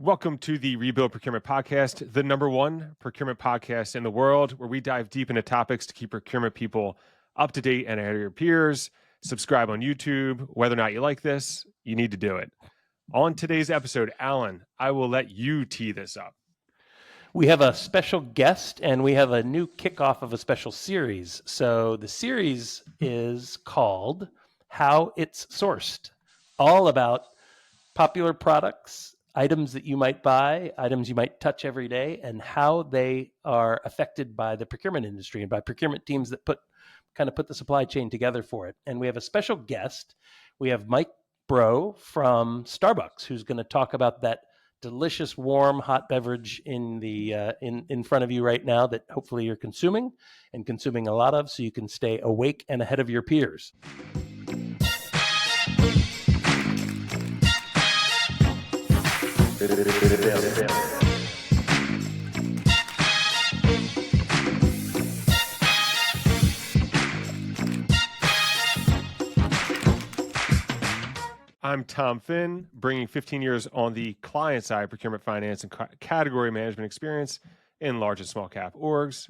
Welcome to the Rebuild Procurement Podcast, the number one procurement podcast in the world, where we dive deep into topics to keep procurement people up to date and ahead of your peers. Subscribe on YouTube. Whether or not you like this, you need to do it. On today's episode, Alan, I will let you tee this up. We have a special guest and we have a new kickoff of a special series. So the series is called How It's Sourced, all about popular products, items that you might buy, items you might touch every day, and how they are affected by the procurement industry and by procurement teams that put the supply chain together for it. And we have a special guest. We have Mike Brough from Starbucks, who's going to talk about that delicious, warm, hot beverage in the in front of you right now that hopefully you're consuming a lot of, so you can stay awake and ahead of your peers. I'm Tom Finn, bringing 15 years on the client side procurement finance and category management experience in large and small cap orgs.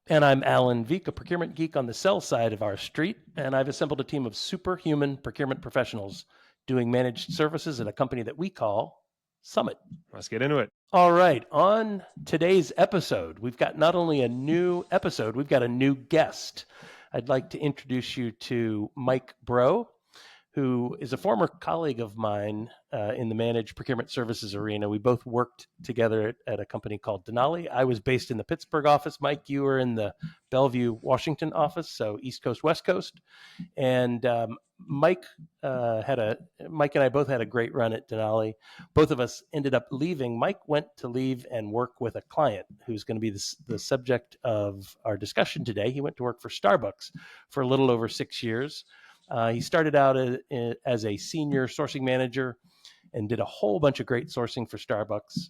And I'm Alan Veek, a procurement geek on the sell side of our street, and I've assembled a team of superhuman procurement professionals doing managed services at a company that we call Summit. Let's get into it. All right. On today's episode, we've got not only a new episode, we've got a new guest. I'd like to introduce you to Mike Brough, who is a former colleague of mine in the managed procurement services arena. We both worked together at a company called Denali. I was based in the Pittsburgh office. Mike, you were in the Bellevue, Washington office, so East Coast, West Coast. And Mike and I both had a great run at Denali. Both of us ended up leaving. Mike went to leave and work with a client who's going to be the subject of our discussion today. He went to work for Starbucks for a little over 6 years. He started out as a senior sourcing manager and did a whole bunch of great sourcing for Starbucks,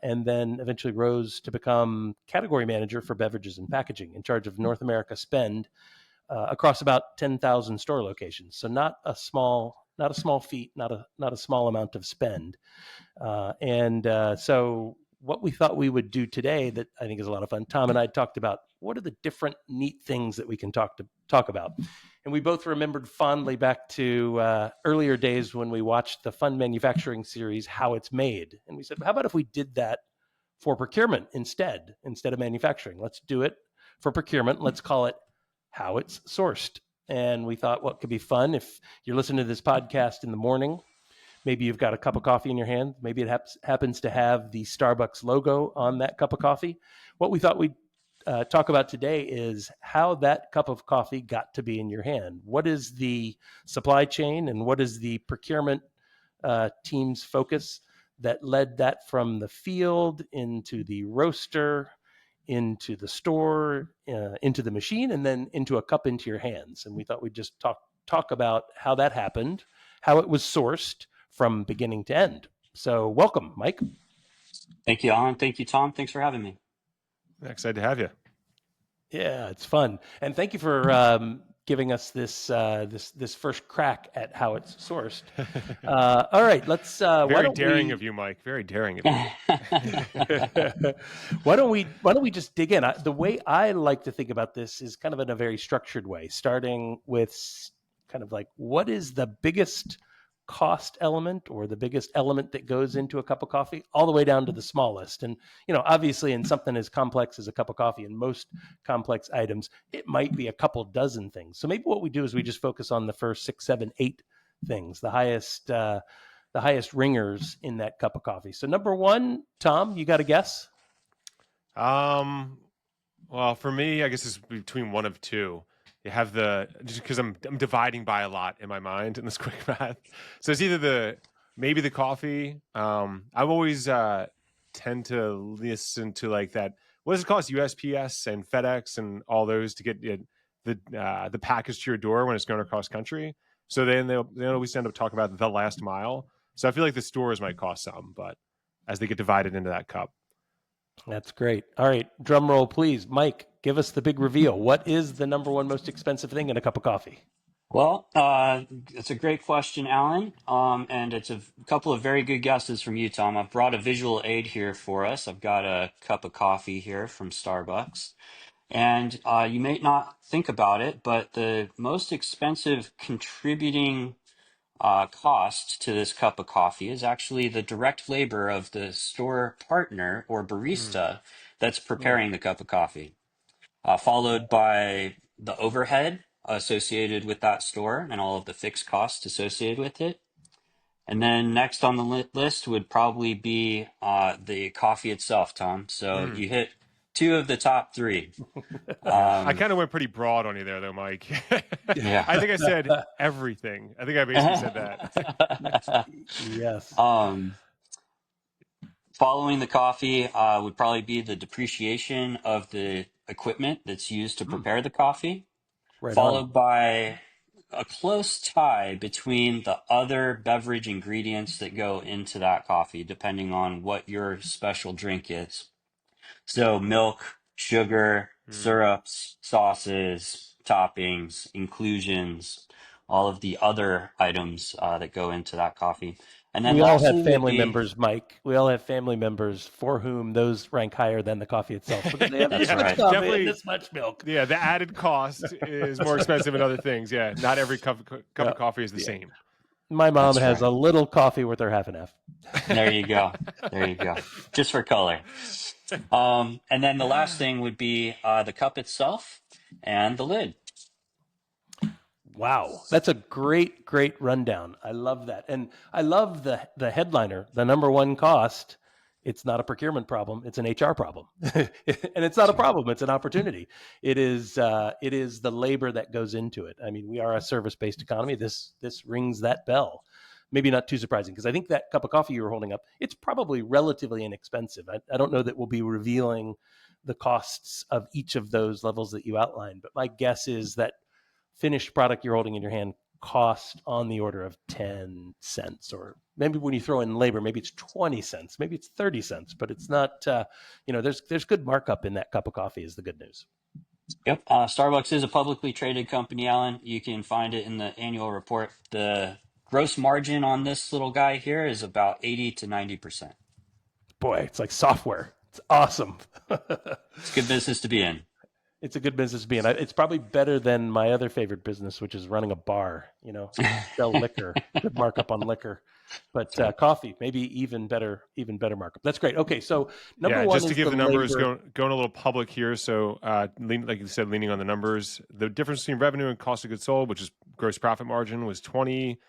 and then eventually rose to become category manager for beverages and packaging, in charge of North America spend across about 10,000 store locations. So not a small feat, not a small amount of spend. So what we thought we would do today, that I think is a lot of fun, Tom and I talked about what are the different neat things that we can talk about. And we both remembered fondly back to earlier days when we watched the fun manufacturing series, How It's Made. And we said, how about if we did that for procurement instead of manufacturing? Let's do it for procurement. Let's call it How It's Sourced. And we thought what could be fun if you're listening to this podcast in the morning. Maybe you've got a cup of coffee in your hand. Maybe it happens to have the Starbucks logo on that cup of coffee. What we thought we'd talk about today is how that cup of coffee got to be in your hand. What is the supply chain and what is the procurement team's focus that led that from the field into the roaster, into the store, into the machine, and then into a cup into your hands. And we thought we'd just talk about how that happened, how it was sourced from beginning to end. So welcome, Mike. Thank you, Alan. Thank you, Tom. Thanks for having me. Excited to have you. Yeah, it's fun. And thank you for giving us this first crack at how it's sourced. All right, let's. Very daring of you, Mike. Very daring of you. Why don't we just dig in? The way I like to think about this is kind of in a very structured way, starting with kind of like what is the biggest cost element or the biggest element that goes into a cup of coffee, all the way down to the smallest. And, obviously in something as complex as a cup of coffee and most complex items, it might be a couple dozen things. So maybe what we do is we just focus on the first 6, 7, 8 things, the highest ringers in that cup of coffee. So number one, Tom, you got a guess? Well, for me, I guess it's between one of two. You have just because I'm dividing by a lot in my mind in this quick math. So it's either maybe the coffee. I've always tend to listen to like that. What does it cost? USPS and FedEx and all those to get the package to your door when it's going across country. So then they always end up talking about the last mile. So I feel like the stores might cost some, but as they get divided into that cup. That's great. All right. Drum roll, please. Mike, give us the big reveal. What is the number one most expensive thing in a cup of coffee? Well, it's a great question, Alan. And it's a couple of very good guesses from you, Tom. I've brought a visual aid here for us. I've got a cup of coffee here from Starbucks. And you may not think about it, but the most expensive contributing cost to this cup of coffee is actually the direct labor of the store partner or Mm, barista that's Hmm. preparing the cup of coffee, followed by the overhead associated with that store and all of the fixed costs associated with it. And then next on the list would probably be the coffee itself, Tom. So mm. you hit two of the top three. Yeah, I Um, kind of went pretty broad on you there, though, Mike. yeah. I think I said everything. I think I basically said that. Yes. um, Following the coffee would probably be the depreciation of the equipment that's used to Hmm. prepare the coffee, Right on. followed by a close tie between the other beverage ingredients that go into that coffee, depending on what your special drink is. So, milk, sugar, Mm. syrups, sauces, toppings, inclusions, all of the other items that go into that coffee. And then We all have lastly would family be members, Mike. We all have family members for whom those rank higher than the coffee itself because they have this that's Yeah, much right. coffee and definitely. this much milk. Yeah, the added cost is more expensive in other things. Yeah, not every cup Yeah. of coffee is the Yeah. same. My mom That's has right. a little coffee with her half and half. There you go. There you go. Just for color. And then the last thing would be the cup itself and the lid. Wow, that's a great rundown. I love that, and I love the headliner. The number one cost. It's not a procurement problem; it's an HR problem, and it's not That's a right. problem; it's an opportunity. It is the labor that goes into it. I mean, we are a service based economy. This rings that bell. Maybe not too surprising because I think that cup of coffee you were holding up, it's probably relatively inexpensive. I don't know that we'll be revealing the costs of each of those levels that you outlined, but my guess is that finished product you're holding in your hand cost on the order of 10 cents, or maybe when you throw in labor, maybe it's 20 cents, maybe it's 30 cents, but it's not, there's good markup in that cup of coffee is the good news. Yep. Starbucks is a publicly traded company, Alan. You can find it in the annual report. The gross margin on this little guy here is about 80 to 90%. Boy, it's like software. It's awesome. It's good business to be in. It's a good business to be in. It's probably better than my other favorite business, which is running a bar. Sell liquor, good markup on liquor, but That's right. coffee maybe even better markup. That's great. Okay, so number Yeah, one just to is give the the numbers, labor. going a little public here. So, like you said, leaning on the numbers, the difference between revenue and cost of goods sold, which is gross profit margin, was 20,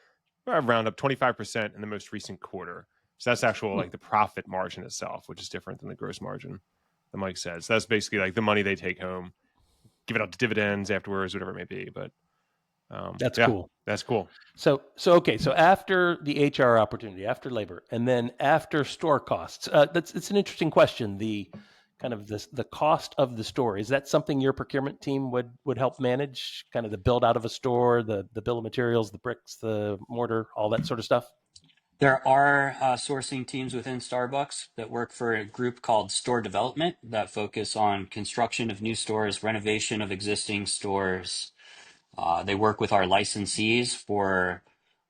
round up 25% in the most recent quarter. So that's actual Hmm. like the profit margin itself, which is different than the gross margin that Mike said. So that's basically like the money they take home, give it out to dividends afterwards, whatever it may be. But That's yeah, cool. that's cool. So after the HR opportunity, after labor, and then after store costs, it's an interesting question. The kind of the cost of the store, is that something your procurement team would help manage? Kind of the build out of a store, the bill of materials, the bricks, the mortar, all that sort of stuff. There are sourcing teams within Starbucks that work for a group called Store Development that focus on construction of new stores, renovation of existing stores. They work with our licensees for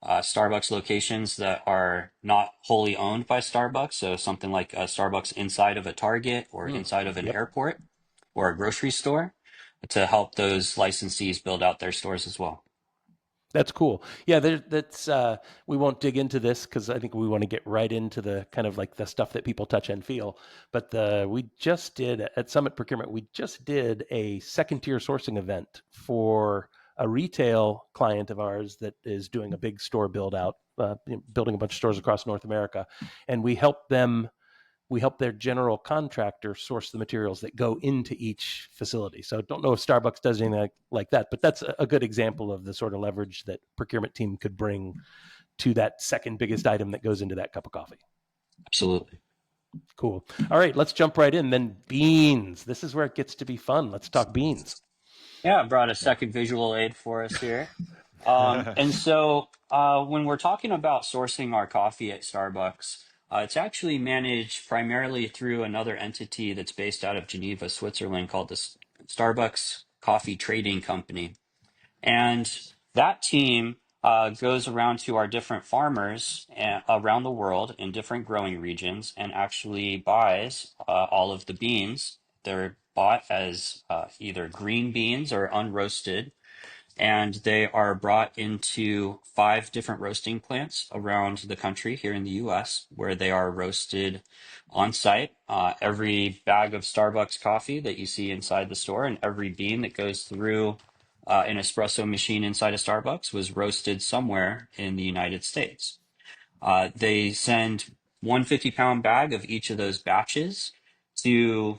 Starbucks locations that are not wholly owned by Starbucks. So something like a Starbucks inside of a Target or Hmm. inside of an Yep. airport or a grocery store to help those licensees build out their stores as well. That's cool. Yeah, that's we won't dig into this because I think we want to get right into the kind of like the stuff that people touch and feel. But we just did at Summit Procurement, we just did a second tier sourcing event for a retail client of ours that is doing a big store build out, building a bunch of stores across North America, and we help their general contractor source the materials that go into each facility. So don't know if Starbucks does anything like that, but that's a good example of the sort of leverage that procurement team could bring to that second biggest item that goes into that cup of coffee. Absolutely. Cool. All right, let's jump right in. Then beans. This is where it gets to be fun. Let's talk beans. Yeah, I brought a second visual aid for us here. And so when we're talking about sourcing our coffee at Starbucks, it's actually managed primarily through another entity that's based out of Geneva, Switzerland, called the Starbucks Coffee Trading Company. And That team goes around to our different farmers around the world in different growing regions and actually buys all of the beans. They're bought as either green beans or unroasted, and they are brought into 5 different roasting plants around the country here in the US, where they are roasted on site. Every bag of Starbucks coffee that you see inside the store and every bean that goes through an espresso machine inside of Starbucks was roasted somewhere in the United States. They send 150-pound bag of each of those batches to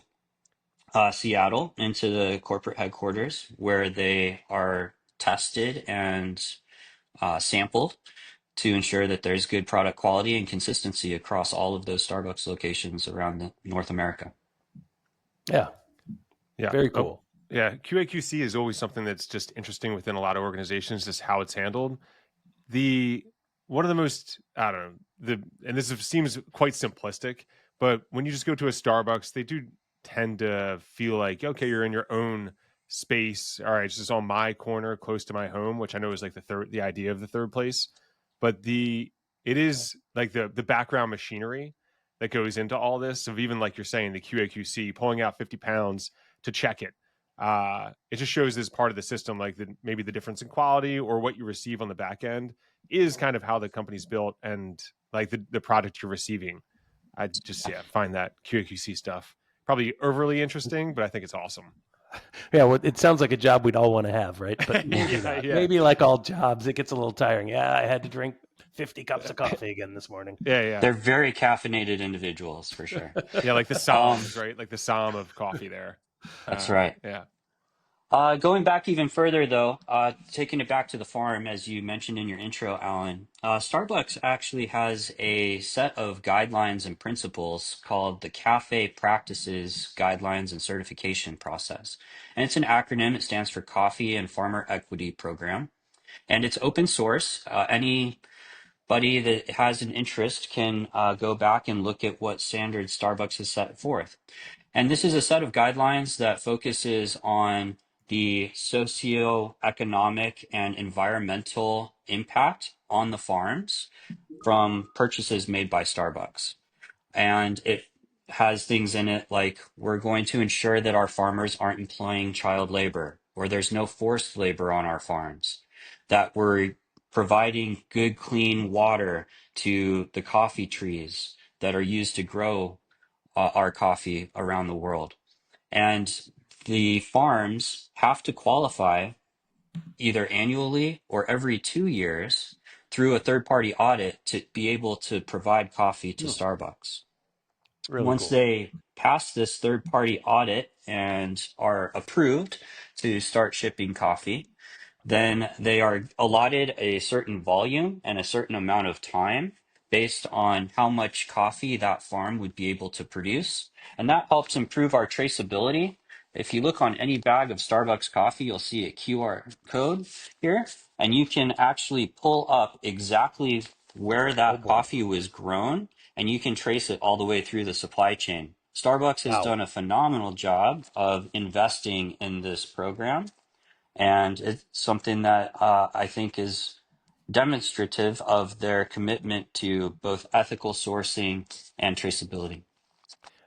Seattle into the corporate headquarters where they are tested and sampled to ensure that there's good product quality and consistency across all of those Starbucks locations around North America. Yeah. Yeah. Very cool. Yeah. QA/QC is always something that's just interesting within a lot of organizations, just how it's handled. One of the most, I don't know, and this seems quite simplistic, but when you just go to a Starbucks, they do tend to feel like, okay, you're in your own space. All right, it's just on my corner close to my home, which I know is like the idea of the third place. But it is like the background machinery that goes into all this, of even like you're saying, the QA/QC pulling out 50 pounds to check it. It just shows as part of the system, like maybe the difference in quality or what you receive on the back end is kind of how the company's built and like the product you're receiving. I just find that QA/QC stuff probably overly interesting, but I think it's awesome. Yeah, well, it sounds like a job we'd all want to have, right? But maybe Yeah, not. yeah. Maybe like all jobs, it gets a little tiring. Yeah, I had to drink 50 cups of coffee again this morning. Yeah. They're very caffeinated individuals for sure. Yeah, like the Psalms, right? Like the Psalm of coffee there. That's right. Yeah. Going back even further, though, taking it back to the farm, as you mentioned in your intro, Alan, Starbucks actually has a set of guidelines and principles called the Cafe Practices Guidelines and Certification Process. And it's an acronym. It stands for Coffee and Farmer Equity Program. And it's open source. Anybody that has an interest can go back and look at what standards Starbucks has set forth. And this is a set of guidelines that focuses on the socioeconomic and environmental impact on the farms from purchases made by Starbucks. And it has things in it like we're going to ensure that our farmers aren't employing child labor or there's no forced labor on our farms, that we're providing good, clean water to the coffee trees that are used to grow our coffee around the world. And the farms have to qualify either annually or every 2 years through a third party audit to be able to provide coffee to Starbucks. Really Once cool. they pass this third party audit and are approved to start shipping coffee, then they are allotted a certain volume and a certain amount of time based on how much coffee that farm would be able to produce. And that helps improve our traceability. If you look on any bag of Starbucks coffee, you'll see a QR code here, and you can actually pull up exactly where that boy. coffee was grown, and you can trace it all the way through the supply chain. Starbucks has Wow. done a phenomenal job of investing in this program, and it's something that I think is demonstrative of their commitment to both ethical sourcing and traceability.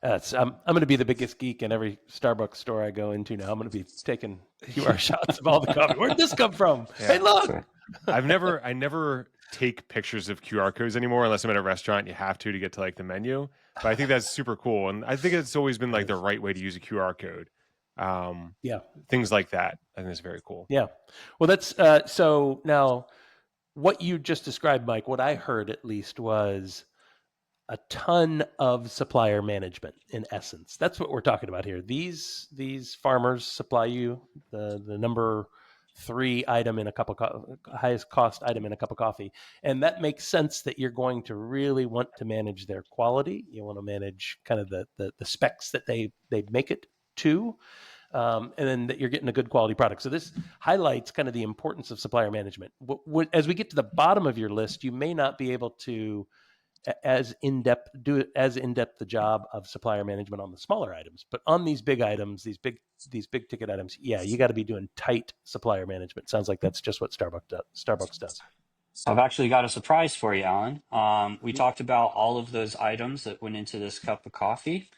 I'm going to be the biggest geek in every Starbucks store I go into now. I'm going to be taking QR shots of all the coffee. Where did this come from? Yeah. Hey, look. Sure. I never take pictures of QR codes anymore unless I'm at a restaurant. You have to get to like the menu. But I think that's super cool, and I think it's always been like the right way to use a QR code. Yeah. Things like that. I think it's very cool. Yeah. Well, that's so now what you just described, Mike, what I heard at least was a ton of supplier management in essence. That's what we're talking about here. These farmers supply you the number 3 item in a cup of highest cost item in a cup of coffee. And that makes sense that you're going to really want to manage their quality. You want to manage kind of the specs that they make it to. And then that you're getting a good quality product. So this highlights kind of the importance of supplier management. As we get to the bottom of your list, you may not be able to as in depth the job of supplier management on the smaller items, but on these big items, these big ticket items, yeah, you got to be doing tight supplier management. Sounds like that's just what Starbucks does. I've actually got a surprise for you, Alan. We talked about all of those items that went into this cup of coffee,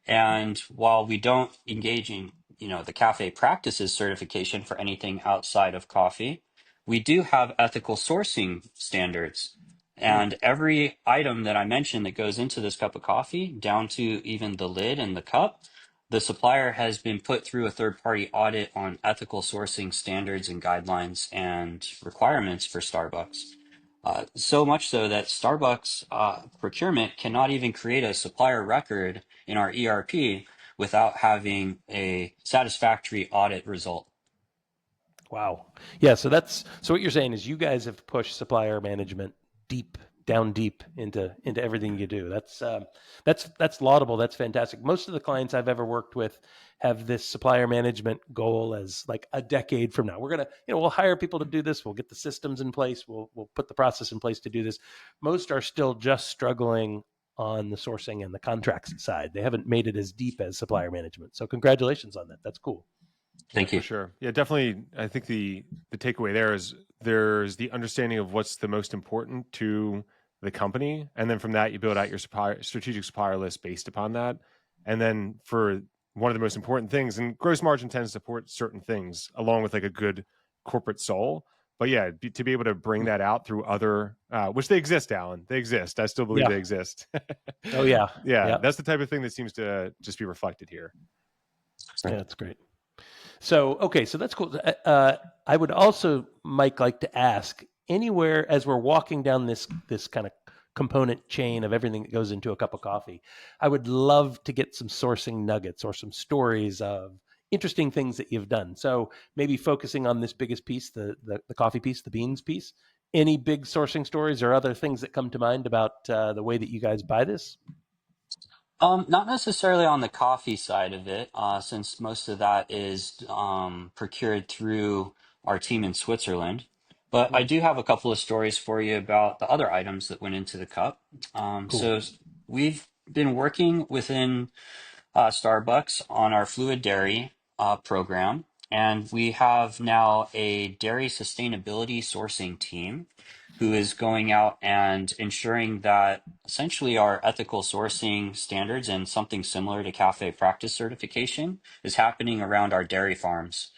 and while we don't engage in, the cafe practices certification for anything outside of coffee, we do have ethical sourcing standards. And every item that I mentioned that goes into this cup of coffee, down to even the lid and the cup, the supplier has been put through a third-party audit on ethical sourcing standards and guidelines and requirements for Starbucks. So much so that Starbucks procurement cannot even create a supplier record in our ERP without having a satisfactory audit result. Wow. Yeah. So what you're saying is you guys have pushed supplier management down deep into everything you do. That's laudable. That's fantastic. Most of the clients I've ever worked with have this supplier management goal as like a decade from now. We're gonna, we'll hire people to do this. We'll get the systems in place. We'll put the process in place to do this. Most are still just struggling on the sourcing and the contracts side. They haven't made it as deep as supplier management. So congratulations on that. That's cool. Thank you. For sure. Yeah, definitely. I think the takeaway there is there's the understanding of what's the most important to the company, and then from that you build out your strategic supplier list based upon that. And then for one of the most important things, and gross margin tends to support certain things along with like a good corporate soul. But yeah, to be able to bring that out through other, which they exist, Alan. They exist. I still believe they exist. Oh yeah. Yeah. That's the type of thing that seems to just be reflected here. Yeah, that's great. So, okay, so that's cool. I would also, Mike, like to ask anywhere as we're walking down this kind of component chain of everything that goes into a cup of coffee, I would love to get some sourcing nuggets or some stories of interesting things that you've done. So maybe focusing on this biggest piece, the coffee piece, the beans piece. Any big sourcing stories or other things that come to mind about the way that you guys buy this? Not necessarily on the coffee side of it, since most of that is procured through our team in Switzerland. But I do have a couple of stories for you about the other items that went into the cup. Cool. We've been working within Starbucks on our fluid dairy program, and we have now a dairy sustainability sourcing team who is going out and ensuring that essentially our ethical sourcing standards and something similar to cafe practice certification is happening around our dairy farms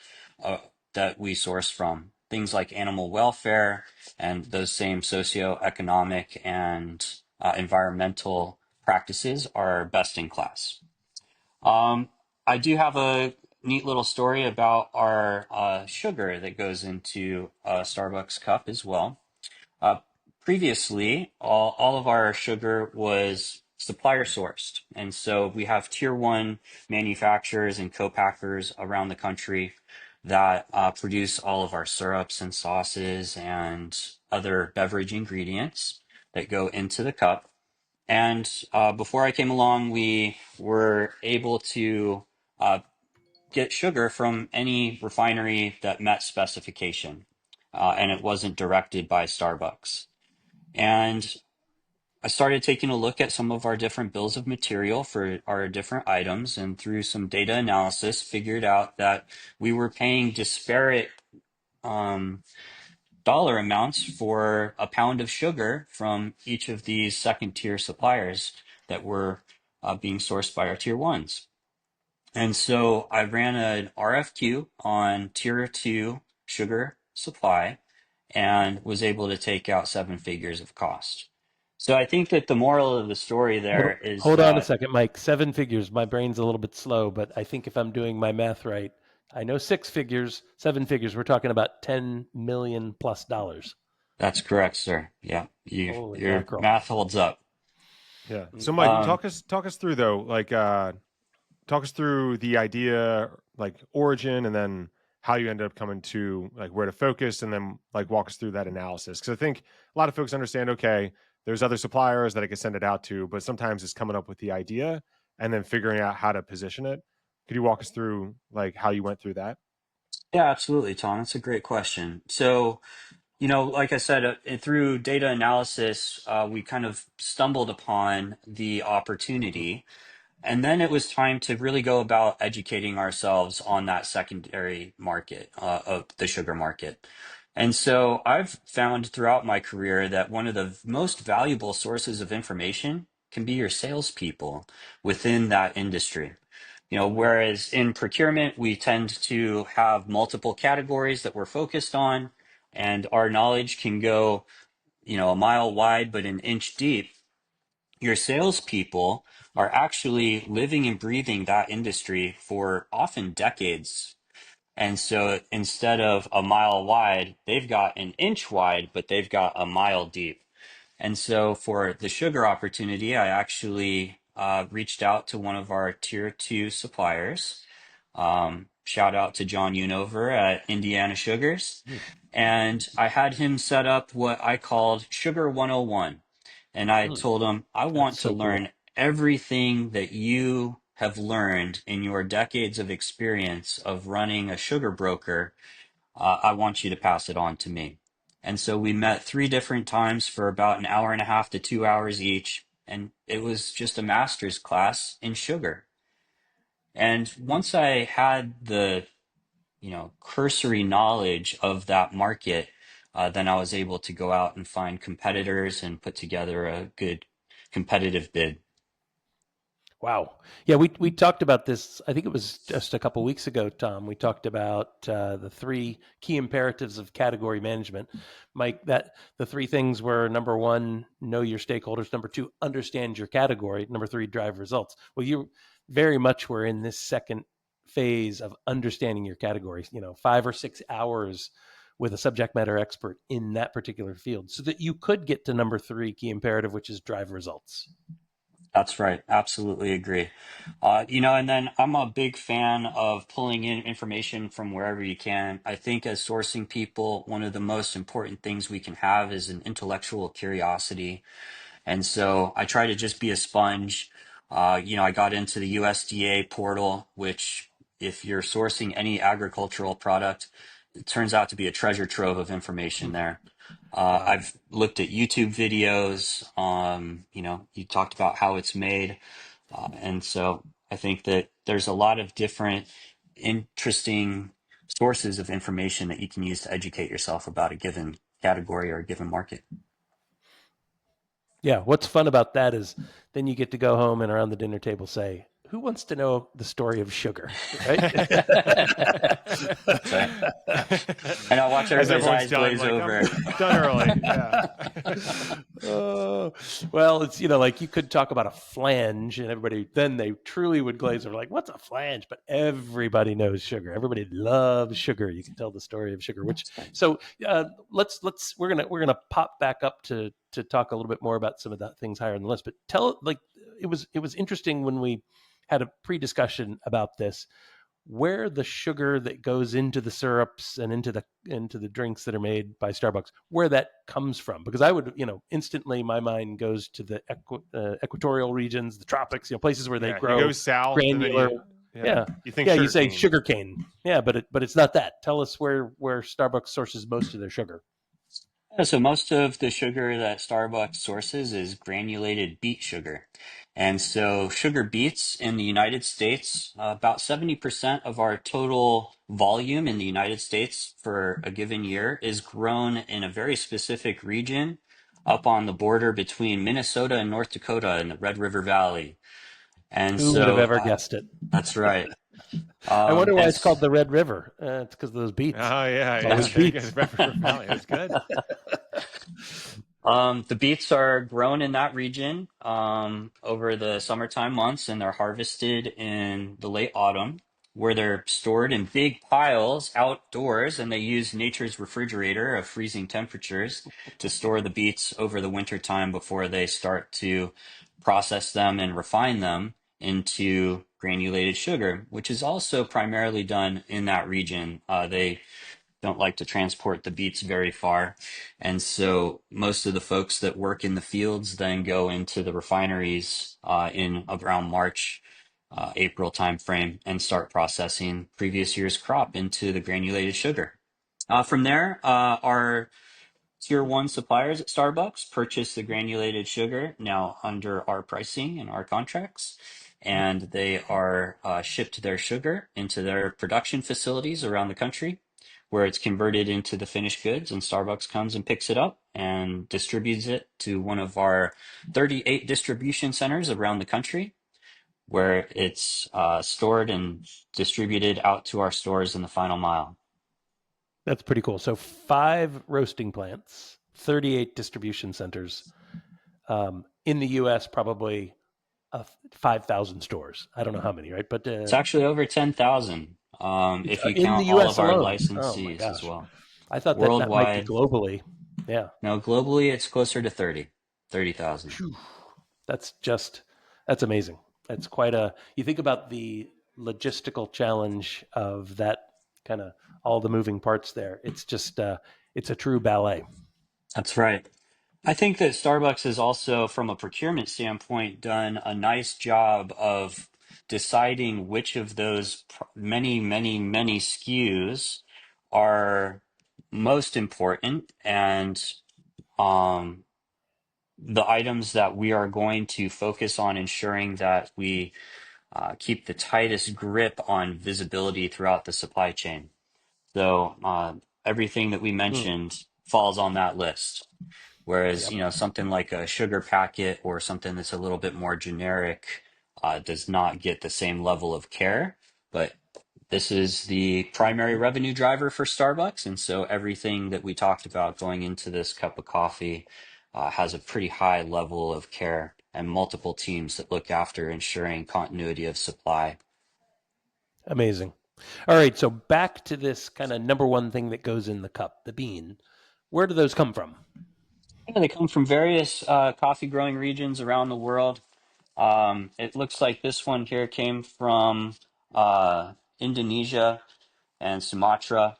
that we source from. Things like animal welfare and those same socioeconomic and environmental practices are best in class. I do have a neat little story about our sugar that goes into a Starbucks cup as well. Uh, Previously, all of our sugar was supplier sourced. And so we have tier one manufacturers and co-packers around the country that produce all of our syrups and sauces and other beverage ingredients that go into the cup. And before I came along, we were able to get sugar from any refinery that met specification, and it wasn't directed by Starbucks. And I started taking a look at some of our different bills of material for our different items, and through some data analysis, figured out that we were paying disparate dollar amounts for a pound of sugar from each of these second tier suppliers that were being sourced by our tier ones. And so I ran an RFQ on tier two sugar supply and was able to take out seven figures of cost. So I think that the moral of the story there is Hold on a that second, Mike. Seven figures. My brain's a little bit slow, but I think if I'm doing my math right, I know six figures, seven figures. We're talking about $10 million plus dollars. that's correct, sir. Yeah, Holy your mackerel! math holds up. Yeah. So Mike, talk us through though, like talk us through the idea, like origin, and then how you ended up coming to like where to focus, and then like walk us through that analysis. Because I think a lot of folks understand, okay, there's other suppliers that I could send it out to, but sometimes it's coming up with the idea and then figuring out how to position it. Could you walk us through like how you went through that? Yeah, absolutely, Tom. That's a great question. So Like I said, through data analysis, we kind of stumbled upon the opportunity. And then it was time to really go about educating ourselves on that secondary market of the sugar market. And so I've found throughout my career that one of the most valuable sources of information can be your salespeople within that industry. Whereas in procurement, we tend to have multiple categories that we're focused on, and our knowledge can go, a mile wide, but an inch deep. Your salespeople are actually living and breathing that industry for often decades. And so instead of a mile wide, they've got an inch wide, but they've got a mile deep. And so for the sugar opportunity, I actually reached out to one of our tier two suppliers. Shout out to John Unover at Indiana Sugars. And I had him set up what I called Sugar 101. And I Mm, told him, I that's want to so cool. learn everything that you have learned in your decades of experience of running a sugar broker. I want you to pass it on to me. And so we met 3 different times for about an hour and a half to 2 hours each. And it was just a master's class in sugar. And once I had the, cursory knowledge of that market, then I was able to go out and find competitors and put together a good competitive bid. Wow. Yeah, we talked about this. I think it was just a couple weeks ago, Tom. We talked about the three key imperatives of category management. Mike, that the three things were: number one, know your stakeholders; number two, understand your category; number three, drive results. Well, you very much were in this second phase of understanding your category. 5 or 6 hours with a subject matter expert in that particular field, so that you could get to number three key imperative, which is drive results. That's right. Absolutely agree. And then I'm a big fan of pulling in information from wherever you can. I think as sourcing people, one of the most important things we can have is an intellectual curiosity. And so I try to just be a sponge. I got into the USDA portal, which if you're sourcing any agricultural product, it turns out to be a treasure trove of information there. Wow. I've looked at YouTube videos. You talked about how it's made. And so I think that there's a lot of different interesting sources of information that you can use to educate yourself about a given category or a given market. Yeah, what's fun about that is then you get to go home and around the dinner table say, "Who wants to know the story of sugar?" Right? That's right. And I watch As everybody's everyone's eyes done, glaze like over. I'm done early. Yeah. Oh, well, it's like you could talk about a flange, and everybody then they truly would glaze over, like, "What's a flange?" But everybody knows sugar. Everybody loves sugar. You can tell the story of sugar. Which so let's we're gonna pop back up to talk a little bit more about some of that things higher on the list. But it was interesting when we had a pre-discussion about this, where the sugar that goes into the syrups and into the drinks that are made by Starbucks, where that comes from. Because I would, instantly my mind goes to the equatorial regions, the tropics, places where they Yeah. You grow go south and then granular. yeah, Yeah, you think yeah. You sugar say cane. sugar cane. Yeah, but it's not that. Tell us where Starbucks sources most of their sugar. Yeah, so most of the sugar that Starbucks sources is granulated beet sugar. And so sugar beets in the United States, about 70% of our total volume in the United States for a given year is grown in a very specific region up on the border between Minnesota and North Dakota in the Red River Valley. And Who would have so ever guessed it? that's right. I wonder why And it's called the Red River. It's because of those beets. Oh yeah, It's all yeah. those that's There you go. beets. The Red River Valley. That's good. The beets are grown in that region over the summertime months, and they're harvested in the late autumn, where they're stored in big piles outdoors, and they use nature's refrigerator of freezing temperatures to store the beets over the winter time before they start to process them and refine them into granulated sugar, which is also primarily done in that region. They don't like to transport the beets very far. And so most of the folks that work in the fields then go into the refineries in around March, April timeframe and start processing previous year's crop into the granulated sugar. From there, our Tier 1 suppliers at Starbucks purchase the granulated sugar now under our pricing and our contracts, and they are shipped their sugar into their production facilities around the country where it's converted into the finished goods, and Starbucks comes and picks it up and distributes it to one of our 38 distribution centers around the country where it's stored and distributed out to our stores in the final mile. That's pretty cool. So 5 roasting plants, 38 distribution centers. In the U.S., probably 5,000 stores. I don't know how many, right? But It's actually over 10,000 if you in the count all U.S. of our alone. Oh my licensees as gosh. well. I thought that might be Worldwide, globally. Yeah. no, globally it's closer to 30,000. Phew. That's amazing. That's quite a, you think about the logistical challenge of that kind of all the moving parts there. It's just, it's a true ballet. That's right. I think that Starbucks has also, from a procurement standpoint, done a nice job of deciding which of those many SKUs are most important and um, the items that we are going to focus on ensuring that we keep the tightest grip on visibility throughout the supply chain. So everything that we Mm. mentioned falls on that list. Whereas, Yep. something like a sugar packet or something that's a little bit more generic does not get the same level of care. But this is the primary revenue driver for Starbucks. And so everything that we talked about going into this cup of coffee has a pretty high level of care and multiple teams that look after ensuring continuity of supply. Amazing. All right. So back to this kind of number one thing that goes in the cup, the bean. Where do those come from? Yeah, they come from various coffee growing regions around the world. It looks like this one here came from Indonesia and Sumatra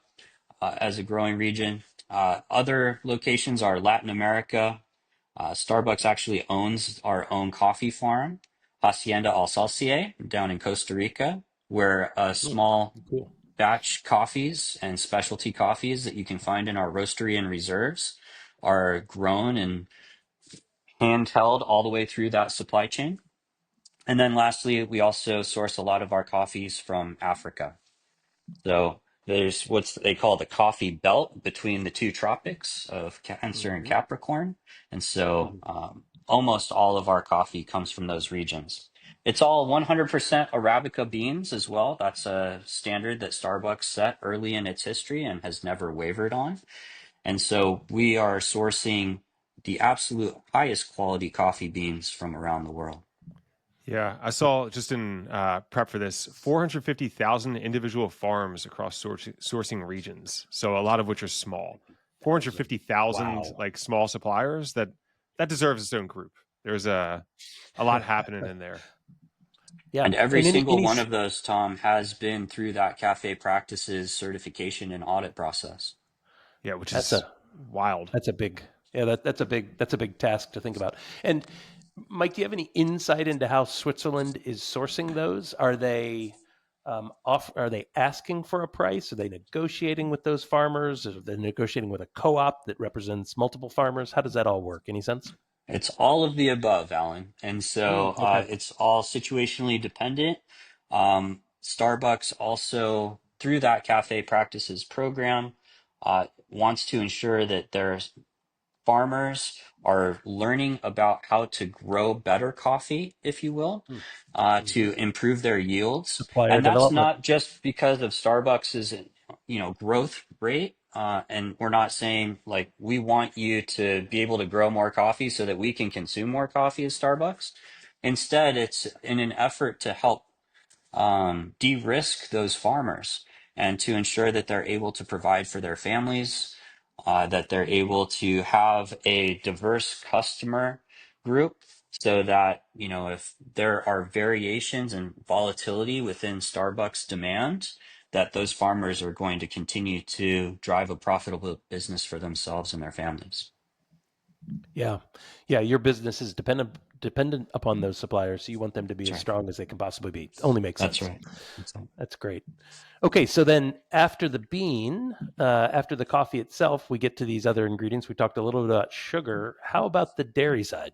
as a growing region. Other locations are Latin America. Starbucks actually owns our own coffee farm, Hacienda Alsace, down in Costa Rica, where Mm, small cool. batch coffees and specialty coffees that you can find in our roastery and reserves are grown and handheld all the way through that supply chain. And then lastly, we also source a lot of our coffees from Africa. So there's what they call the coffee belt between the two tropics of Cancer and Mm-hmm. Capricorn. And so Mm-hmm. almost all of our coffee comes from those regions. It's all 100% Arabica beans as well. That's a standard that Starbucks set early in its history and has never wavered on. And so we are sourcing the absolute highest quality coffee beans from around the world. Yeah, I saw just in prep for this 450,000 individual farms across sourcing regions. So a lot of which are small. 450,000 Wow. like small suppliers that deserves its own group. There's a lot happening in there. Yeah. And every And single one of those, Tom, has been through that cafe practices certification and audit process. Yeah, which that's is a wild. that's a big that's a big task to think about. And Mike, do you have any insight into how Switzerland is sourcing those? Are they are they asking for a price? Are they negotiating with those farmers? Are they negotiating with a co-op that represents multiple farmers? How does that all work? Any sense? It's all of the above, Alan. And so Okay. it's all situationally dependent. Starbucks also, through that cafe practices program, wants to ensure that there's farmers are learning about how to grow better coffee, if you will, Mm-hmm. to improve their yields. Supplier And that's development. not just because of Starbucks's, growth rate. And we're not saying like we want you to be able to grow more coffee so that we can consume more coffee at Starbucks. Instead, it's in an effort to help de-risk those farmers and to ensure that they're able to provide for their families, that they're able to have a diverse customer group so that, if there are variations and volatility within Starbucks demand, that those farmers are going to continue to drive a profitable business for themselves and their families. Yeah. Yeah. Your business is dependent upon those suppliers. So you want them to be That's as right. strong as they can possibly be. Only makes That's sense. right. That's right. That's great. Okay, so then after the bean, after the coffee itself, we get to these other ingredients. We talked a little bit about sugar. How about the dairy side?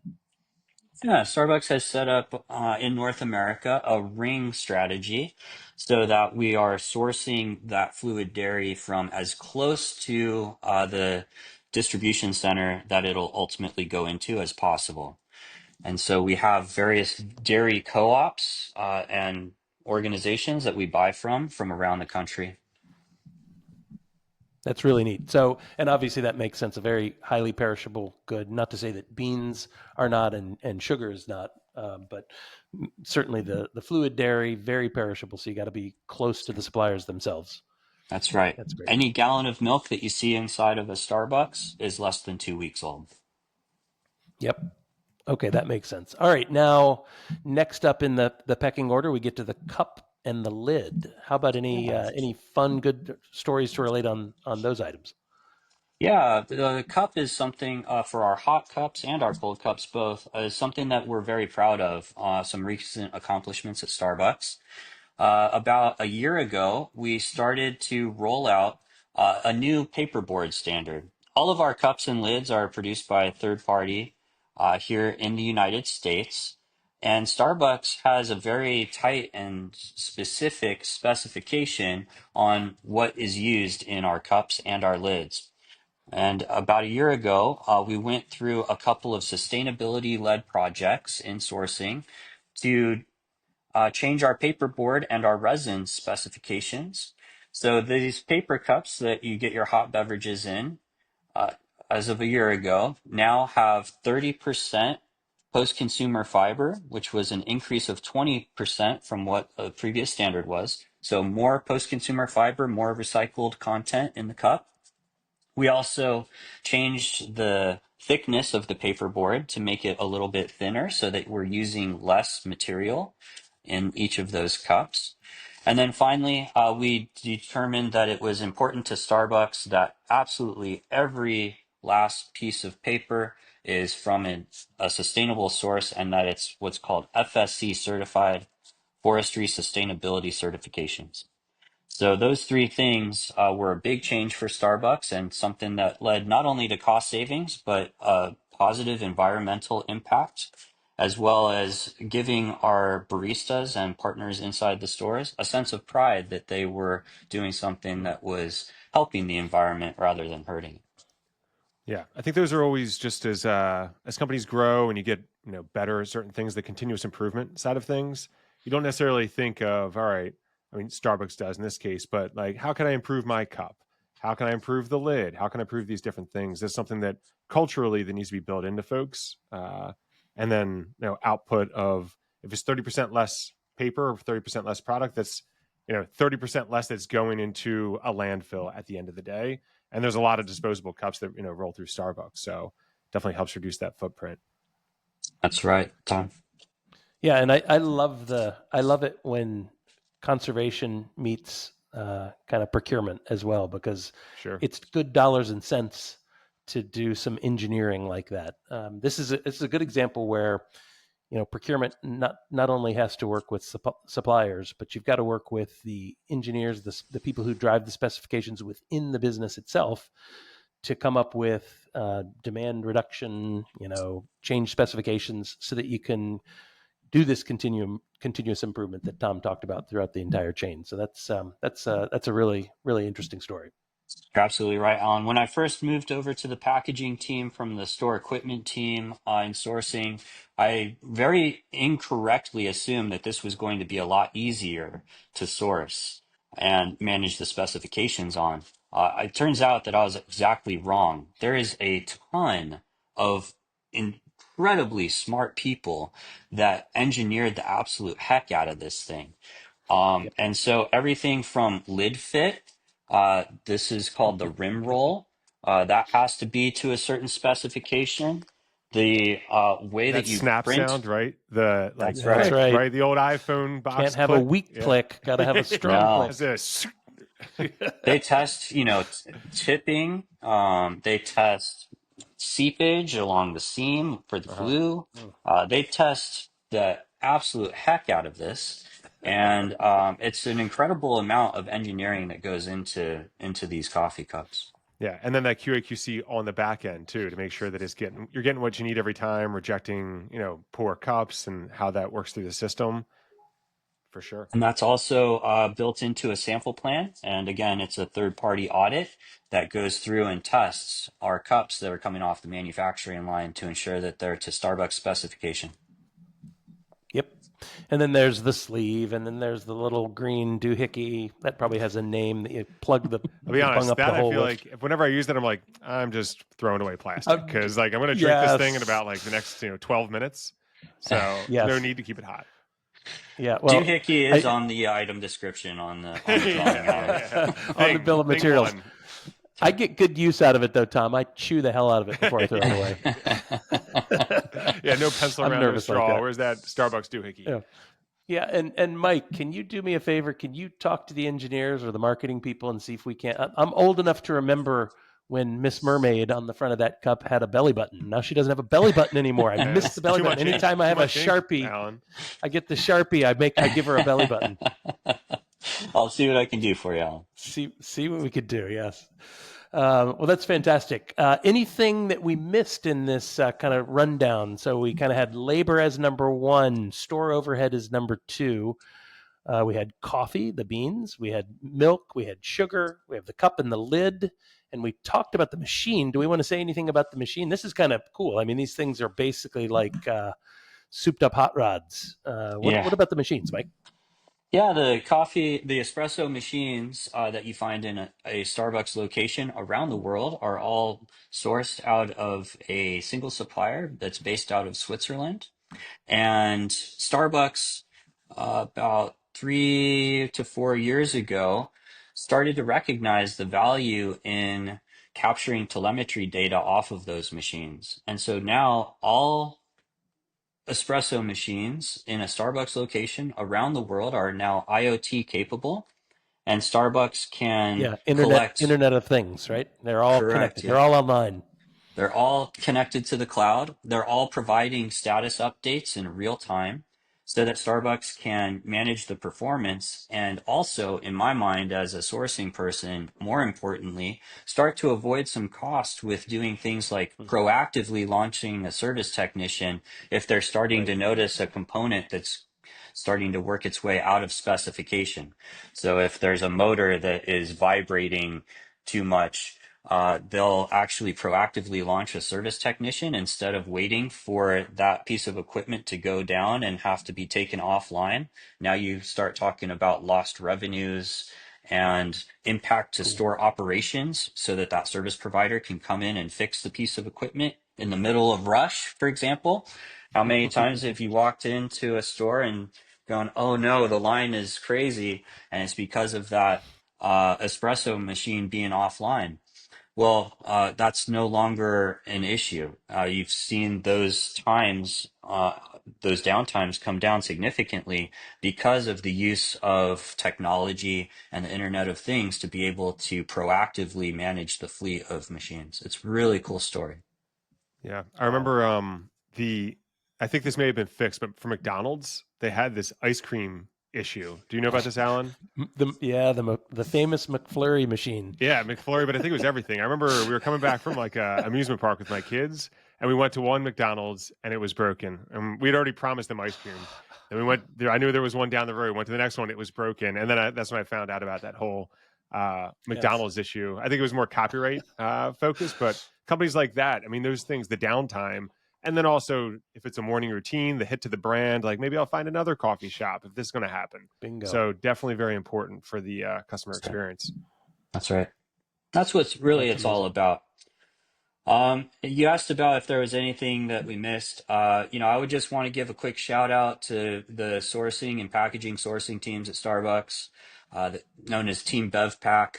Yeah, Starbucks has set up in North America a ring strategy so that we are sourcing that fluid dairy from as close to the distribution center that it'll ultimately go into as possible. And so we have various dairy co-ops and organizations that we buy from around the country. That's really neat. So, and obviously that makes sense. A very highly perishable good. Not to say that beans are not and sugar is not, but certainly the fluid dairy, very perishable. So you got to be close to the suppliers themselves. That's right. That's great. Any gallon of milk that you see inside of a Starbucks is less than 2 weeks old. Yep. Okay, that makes sense. All right, now next up in the pecking order, we get to the cup and the lid. How about any fun, good stories to relate on those items? Yeah, the cup is something for our hot cups and our cold cups both is something that we're very proud of. Some recent accomplishments at Starbucks. About a year ago, we started to roll out a new paperboard standard. All of our cups and lids are produced by a third party here in the United States. And Starbucks has a very tight and specific specification on what is used in our cups and our lids. And about a year ago, we went through a couple of sustainability led projects in sourcing to change our paperboard and our resin specifications. So these paper cups that you get your hot beverages in, uh, as of a year ago, now have 30% post-consumer fiber, which was an increase of 20% from what the previous standard was. So more post-consumer fiber, more recycled content in the cup. We also changed the thickness of the paperboard to make it a little bit thinner so that we're using less material in each of those cups. And then finally, we determined that it was important to Starbucks that absolutely every last piece of paper is from a sustainable source and that it's what's called FSC certified forestry sustainability certifications. So those three things were a big change for Starbucks and something that led not only to cost savings, but a positive environmental impact, as well as giving our baristas and partners inside the stores a sense of pride that they were doing something that was helping the environment rather than hurting it. Yeah, I think those are always just as companies grow and you get better at certain things, the continuous improvement side of things. You don't necessarily think of, all right, I mean Starbucks does in this case, but like how can I improve my cup? How can I improve the lid? How can I improve these different things? That's something that culturally that needs to be built into folks. And then output of if it's 30% less paper or 30% less product, that's 30% less that's going into a landfill at the end of the day. And there's a lot of disposable cups that roll through Starbucks, so definitely helps reduce that footprint. That's right, Tom. Yeah, and I love it when conservation meets kind of procurement as well, because Sure. it's good dollars and cents to do some engineering like that. This is a good example where procurement not only has to work with suppliers, but you've got to work with the engineers, the people who drive the specifications within the business itself to come up with demand reduction, change specifications so that you can do this continuous improvement that Tom talked about throughout the entire chain. So that's a really, really interesting story. You're absolutely right, Alan. When I first moved over to the packaging team from the store equipment team in sourcing, I very incorrectly assumed that this was going to be a lot easier to source and manage the specifications on. It turns out that I was exactly wrong. There is a ton of incredibly smart people that engineered the absolute heck out of this thing. Yep. And so everything from lid fit, this is called the rim roll. That has to be to a certain specification. The way That that you snap print, sound, right? The like that's That's right. click, right. right? The old iPhone box Can't have a click. weak Yeah. click. Got to have a strong No, click. That's it. they test, tipping. They test seepage along the seam for the Uh-huh. glue. They test the absolute heck out of this, and it's an incredible amount of engineering that goes into these coffee cups. Yeah, and then that QA/QC on the back end too, to make sure that you're getting what you need every time, rejecting, poor cups and how that works through the system for sure. And that's also built into a sample plan. And again, it's a third-party audit that goes through and tests our cups that are coming off the manufacturing line to ensure that they're to Starbucks specification. Yep. And then there's the sleeve, and then there's the little green doohickey that probably has a name that you plug the. I'll be you bung honest, up that the I hole feel with. like whenever I use that, I'm like, I'm just throwing away plastic because I'm going to drink this thing in about the next 12 minutes. So Yes. no need to keep it hot. Yeah, well, Doohickey is on the item description on the drawing. On the bill of materials. I get good use out of it, though, Tom. I chew the hell out of it before I throw it away. Yeah, no pencil I'm around, no nervous straw. like that. Where's that Starbucks doohickey? Yeah, and Mike, can you do me a favor? Can you talk to the engineers or the marketing people and see if we can? I'm old enough to remember when Miss Mermaid on the front of that cup had a belly button. Now she doesn't have a belly button anymore. I miss the belly button. Anytime I have a Sharpie, Alan. I get the Sharpie. I give her a belly button. I'll see what I can do for you, Alan. See what we could do. Yes. Well, that's fantastic. Anything that we missed in this kind of rundown? So we kind of had labor as number one, store overhead as number two. We had coffee, the beans, we had milk, we had sugar, we have the cup and the lid, and we talked about the machine. Do we want to say anything about the machine? This is kind of cool. I mean, these things are basically like souped up hot rods. What about the machines, Mike? Yeah, the espresso machines that you find in a Starbucks location around the world are all sourced out of a single supplier that's based out of Switzerland. And Starbucks, about 3 to 4 years ago, started to recognize the value in capturing telemetry data off of those machines. And so now all espresso machines in a Starbucks location around the world are now IoT capable, and Starbucks can collect Internet of Things, right? They're all connected. Yeah. They're all online. They're all connected to the cloud. They're all providing status updates in real time so that Starbucks can manage the performance and also, in my mind, as a sourcing person, more importantly, start to avoid some cost with doing things like proactively launching a service technician if they're starting to notice a component that's starting to work its way out of specification. So if there's a motor that is vibrating too much, they'll actually proactively launch a service technician instead of waiting for that piece of equipment to go down and have to be taken offline. Now you start talking about lost revenues and impact to store operations so that that service provider can come in and fix the piece of equipment in the middle of rush, for example. How many times have you walked into a store and gone, oh no, the line is crazy, and it's because of that espresso machine being offline? Well, that's no longer an issue. You've seen those times, those downtimes come down significantly because of the use of technology and the Internet of Things to be able to proactively manage the fleet of machines. It's a really cool story. Yeah, I remember I think this may have been fixed, but for McDonald's, they had this ice cream issue. Do you know about this, Alan? The famous McFlurry machine. Yeah, McFlurry, but I think it was everything. I remember we were coming back from like a amusement park with my kids, and we went to one McDonald's, and it was broken. And we'd already promised them ice cream. And we went there. I knew there was one down the road. Went to the next one, it was broken. And then that's when I found out about that whole McDonald's issue. I think it was more copyright focused, but companies like that, I mean, those things, the downtime, and then also if it's a morning routine, the hit to the brand, like maybe I'll find another coffee shop if this is going to happen. Bingo. So definitely very important for the customer experience. That's right. That's what's really it's all about. You asked about if there was anything that we missed. I would just want to give a quick shout out to the sourcing and packaging sourcing teams at Starbucks, known as Team BevPack.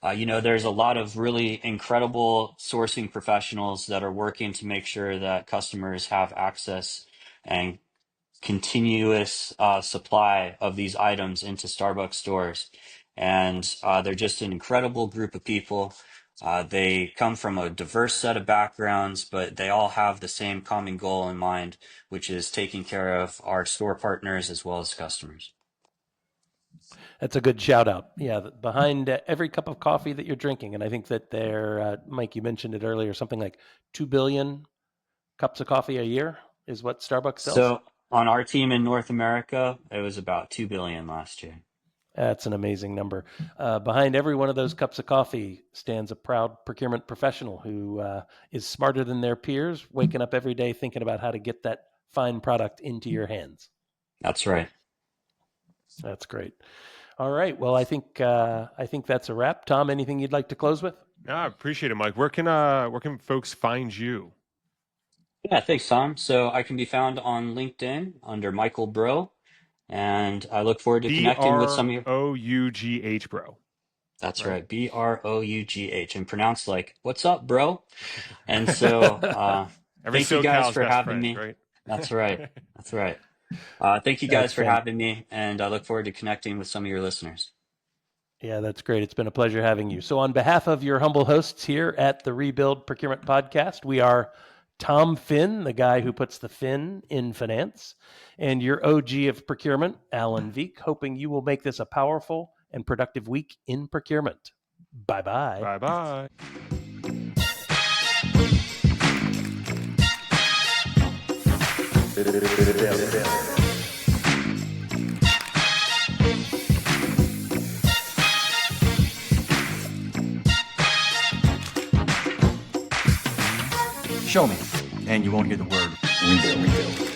There's a lot of really incredible sourcing professionals that are working to make sure that customers have access and continuous supply of these items into Starbucks stores. And they're just an incredible group of people. They come from a diverse set of backgrounds, but they all have the same common goal in mind, which is taking care of our store partners as well as customers. That's a good shout out. Yeah, behind every cup of coffee that you're drinking, and I think that Mike, you mentioned it earlier, something like 2 billion cups of coffee a year is what Starbucks sells. So on our team in North America, it was about 2 billion last year. That's an amazing number. Behind every one of those cups of coffee stands a proud procurement professional who is smarter than their peers, waking up every day thinking about how to get that fine product into your hands. That's right. That's great. All right. Well, I think that's a wrap. Tom, anything you'd like to close with? Yeah, I appreciate it, Mike. Where can folks find you? Yeah, thanks, Tom. So I can be found on LinkedIn under Michael Brough, and I look forward to connecting with some of your. Brough, bro. That's Right. right, Brough, and pronounced like "What's up, bro?" And so, Every thank you guys SoCal's for best having friend, me. right? That's right. That's right. Thank you guys That's for fan- having me, and I look forward to connecting with some of your listeners. Yeah, that's great. It's been a pleasure having you. So, on behalf of your humble hosts here at the Rebuild Procurement Podcast, we are Tom Finn, the guy who puts the fin in finance, and your OG of procurement, Alan Veek, hoping you will make this a powerful and productive week in procurement. Bye-bye. Bye-bye. Show me, and you won't hear the word rebuild.